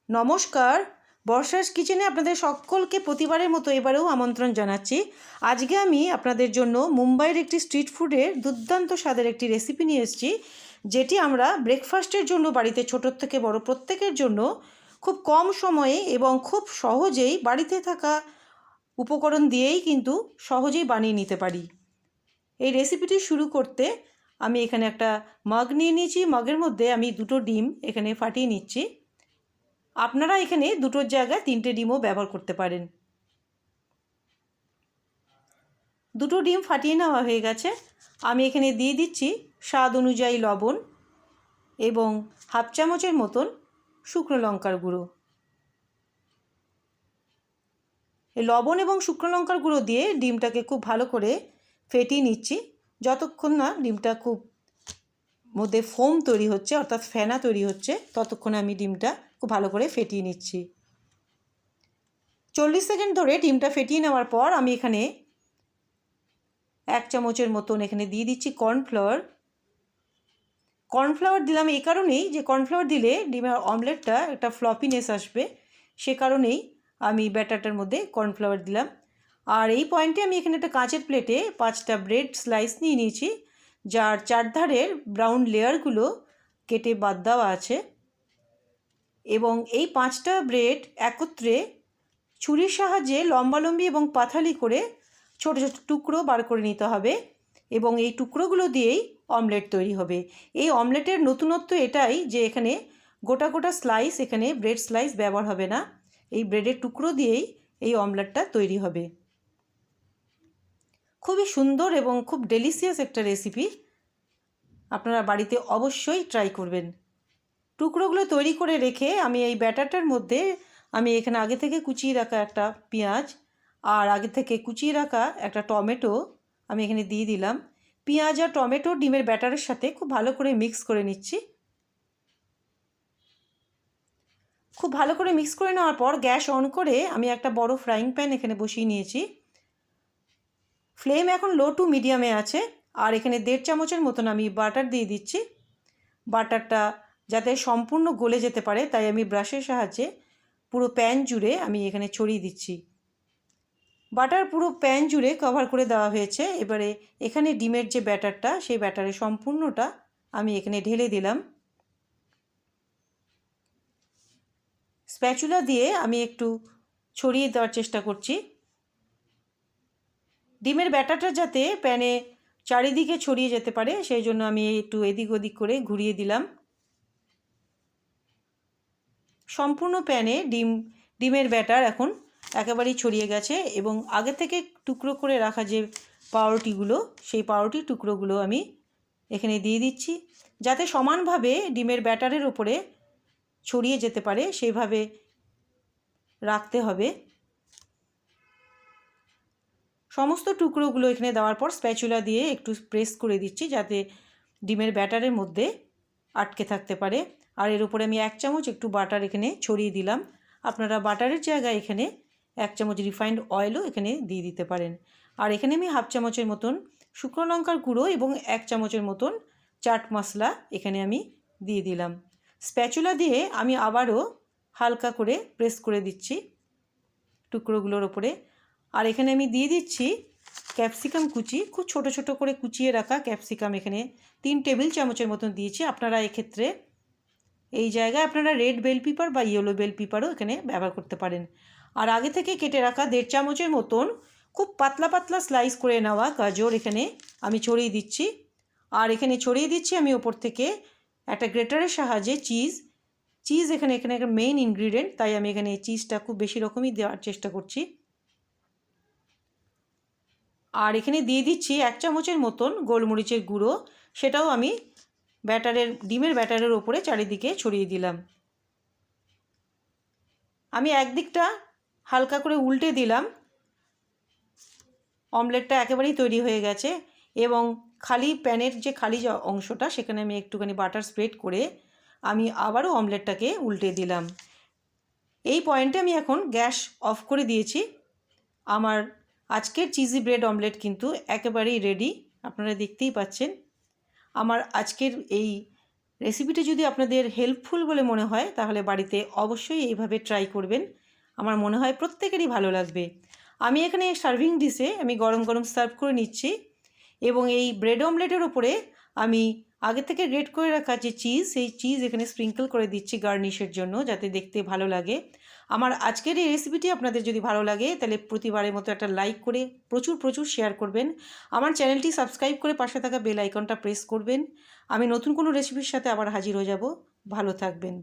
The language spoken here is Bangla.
নমস্কার, বর্ষাস কিচেনে আপনাদের সকলকে প্রতিবারের মতো এবারেও আমন্ত্রণ জানাচ্ছি। আজকে আমি আপনাদের জন্য মুম্বাইয়ের একটি স্ট্রিট ফুডের দুর্দান্ত স্বাদের একটি রেসিপি নিয়ে এসেছি, যেটি আমরা ব্রেকফাস্টের জন্য বাড়িতে ছোটোর থেকে বড় প্রত্যেকের জন্য খুব কম সময়ে এবং খুব সহজেই বাড়িতে থাকা উপকরণ দিয়েই কিন্তু সহজেই বানিয়ে নিতে পারি। এই রেসিপিটি শুরু করতে আমি এখানে একটা মাগ নিয়ে নিয়েছি। মাগের মধ্যে আমি 2টো ডিম এখানে ফাটিয়ে নিচ্ছি। আপনারা এখানে 2টোর জায়গায় 3টে ডিমও ব্যবহার করতে পারেন। 2টো ডিম ফাটিয়ে নেওয়া হয়ে গেছে। আমি এখানে দিয়ে দিচ্ছি স্বাদ অনুযায়ী লবণ এবং হাফ চামচের মতন শুকনো লঙ্কার গুঁড়ো। এই লবণ এবং শুকনো লঙ্কার গুঁড়ো দিয়ে ডিমটাকে খুব ভালো করে ফেটিয়ে নিচ্ছি। যতক্ষণ না ডিমটা খুব মধ্যে ফোম তৈরি হচ্ছে, অর্থাৎ ফেনা তৈরি হচ্ছে, ততক্ষণ আমি ডিমটা খুব ভালো করে ফেটিয়ে নিচ্ছি। 40 সেকেন্ড ধরে ডিমটা ফেটিয়ে নেওয়ার পর আমি এখানে 1 চামচের মতন এখানে দিয়ে দিচ্ছি কর্নফ্লাওয়ার। কর্নফ্লাওয়ার দিলাম এই কারণেই যে কর্নফ্লাওয়ার দিলে ডিমের অমলেটটা একটা ফ্লপিনেস আসবে, সে কারণেই আমি ব্যাটারটার মধ্যে কর্নফ্লাওয়ার দিলাম। আর এই পয়েন্টে আমি এখানে একটা কাঁচের প্লেটে 5টা ব্রেড স্লাইস নিয়ে নিয়েছি, যার চারধারের ব্রাউন লেয়ারগুলো কেটে বাদ দেওয়া আছে। এবং এই 5টা ব্রেড একত্রে ছুরির সাহায্যে লম্বালম্বি এবং পাথালি করে ছোট ছোট টুকরো বার করে নিতে হবে, এবং এই টুকরোগুলো দিয়েই অমলেট তৈরি হবে। এই অমলেটের নতুনত্ব এটাই যে এখানে গোটা গোটা স্লাইস, এখানে ব্রেড স্লাইস ব্যবহার হবে না, এই ব্রেডের টুকরো দিয়েই এই অমলেটটা তৈরি হবে। খুবই সুন্দর এবং খুব ডেলিশিয়াস একটা রেসিপি, আপনারা বাড়িতে অবশ্যই ট্রাই করবেন। টুকরোগুলো তৈরি করে রেখে আমি এই ব্যাটারটার মধ্যে আমি এখানে আগে থেকে কুচিয়ে রাখা একটা পেঁয়াজ আর আগে থেকে কুচিয়ে রাখা একটা টমেটো আমি এখানে দিয়ে দিলাম। পেঁয়াজ আর টমেটো ডিমের ব্যাটারের সাথে খুব ভালো করে মিক্স করে নিচ্ছি। খুব ভালো করে মিক্স করে নেওয়ার পর গ্যাস অন করে আমি একটা বড় ফ্রাইং প্যান এখানে বসিয়ে নিয়েছি। ফ্লেম এখন লো টু মিডিয়ামে আছে। আর এখানে 1.5 চামচের মতন আমি বাটার দিয়ে দিচ্ছি। বাটারটা যাতে সম্পূর্ণ গলে যেতে পারে তাই আমি ব্রাশের সাহায্যে পুরো প্যান জুড়ে আমি এখানে ছড়িয়ে দিচ্ছি। বাটার পুরো প্যান জুড়ে কভার করে দেওয়া হয়েছে। এবারে এখানে ডিমের যে ব্যাটারটা, সেই ব্যাটারের সম্পূর্ণটা আমি এখানে ঢেলে দিলাম। স্প্যাচুলা দিয়ে আমি একটু ছড়িয়ে দেওয়ার চেষ্টা করছি। ডিমের ব্যাটারটা যাতে প্যানে চারিদিকে ছড়িয়ে যেতে পারে সেই জন্য আমি একটু এদিক ওদিক করে ঘুরিয়ে দিলাম। সম্পূর্ণ প্যানে ডিমের ব্যাটার এখন একেবারেই ছড়িয়ে গেছে, এবং আগে থেকে টুকরো করে রাখা যে পাউরুটিগুলো, সেই পাউরুটির টুকরোগুলো আমি এখানে দিয়ে দিচ্ছি, যাতে সমানভাবে ডিমের ব্যাটারের ওপরে ছড়িয়ে যেতে পারে সেইভাবে রাখতে হবে। সমস্ত টুকরোগুলো এখানে দেওয়ার পর স্প্যাচুলা দিয়ে একটু প্রেস করে দিচ্ছি যাতে ডিমের ব্যাটারের মধ্যে আটকে থাকতে পারে। আর এর উপরে আমি 1 চামচ একটু বাটার এখানে ছড়িয়ে দিলাম। আপনারা বাটারের জায়গায় এখানে 1 চামচ রিফাইন্ড অয়েলও এখানে দিয়ে দিতে পারেন। আর এখানে আমি হাফ চামচের মতন শুকনো লঙ্কার গুঁড়ো এবং 1 চামচের মতন চাট মশলা এখানে আমি দিয়ে দিলাম। স্প্যাচুলা দিয়ে আমি আবারও হালকা করে প্রেস করে দিচ্ছি টুকরোগুলোর ওপরে। আর এখানে আমি দিয়ে দিচ্ছি ক্যাপসিকাম কুচি, খুব ছোট ছোট করে কুচিয়ে রাখা ক্যাপসিকাম এখানে 3 টেবিল চামচের মতন দিয়েছি। আপনারা এক্ষেত্রে এই জায়গায় আপনারা রেড বেল পেপার বা ইয়েলো বেল পেপারও এখানে ব্যবহার করতে পারেন। আর আগে থেকে কেটে রাখা 1.5 চামচের মতন খুব পাতলা পাতলা স্লাইস করে নেওয়া গাজর এখানে আমি ছড়িয়ে দিচ্ছি। আর এখানে ছড়িয়ে দিচ্ছি আমি ওপর থেকে একটা গ্রেটারের সাহায্যে চিজ এখানে একটা মেইন ইনগ্রিডিয়েন্ট, তাই আমি এখানে চিজটা খুব বেশি রকমই দেওয়ার চেষ্টা করছি। আর এখানে দিয়ে দিচ্ছি 1 চামচের মতন গোলমরিচের গুঁড়ো, সেটাও আমি ডিমের ব্যাটারের ওপরে চারিদিকে ছড়িয়ে দিলাম। আমি একদিকটা হালকা করে উল্টে দিলাম। অমলেটটা একেবারেই তৈরি হয়ে গেছে, এবং খালি প্যানের যে খালি অংশটা সেখানে আমি একটুখানি বাটার স্প্রেড করে আমি আবারও অমলেটটাকে উল্টে দিলাম। এই পয়েন্টে আমি এখন গ্যাস অফ করে দিয়েছি। আমার আজকের চিজি ব্রেড অমলেট কিন্তু একেবারেই রেডি, আপনারা দেখতেই পাচ্ছেন। আমার আজকের এই রেসিপিটি যদি আপনাদের হেল্পফুল বলে মনে হয় তাহলে বাড়িতে অবশ্যই এইভাবে ট্রাই করবেন। আমার মনে হয় প্রত্যেকেরই ভালো লাগবে। আমি এখানে সার্ভিং ডিশে আমি গরম গরম সার্ভ করে নিচ্ছি এবং এই ব্রেড অমলেটের ওপরে আমি আগে থেকে গ্রেট করে রাখা যে চিজ, সেই চিজ এখানে স্প্রিঙ্কল করে দিচ্ছি গার্নিশের জন্য, যাতে দেখতে ভালো লাগে। আমার আজকের এই রেসিপিটি আপনাদের যদি ভালো লাগে তাহলে প্রতিবারের মতো একটা লাইক করে প্রচুর শেয়ার করবেন। আমার চ্যানেলটি সাবস্ক্রাইব করে পাশে থাকা বেল আইকনটা প্রেস করবেন। আমি নতুন কোনো রেসিপির সাথে আবার হাজির হয়ে যাব। ভালো থাকবেন।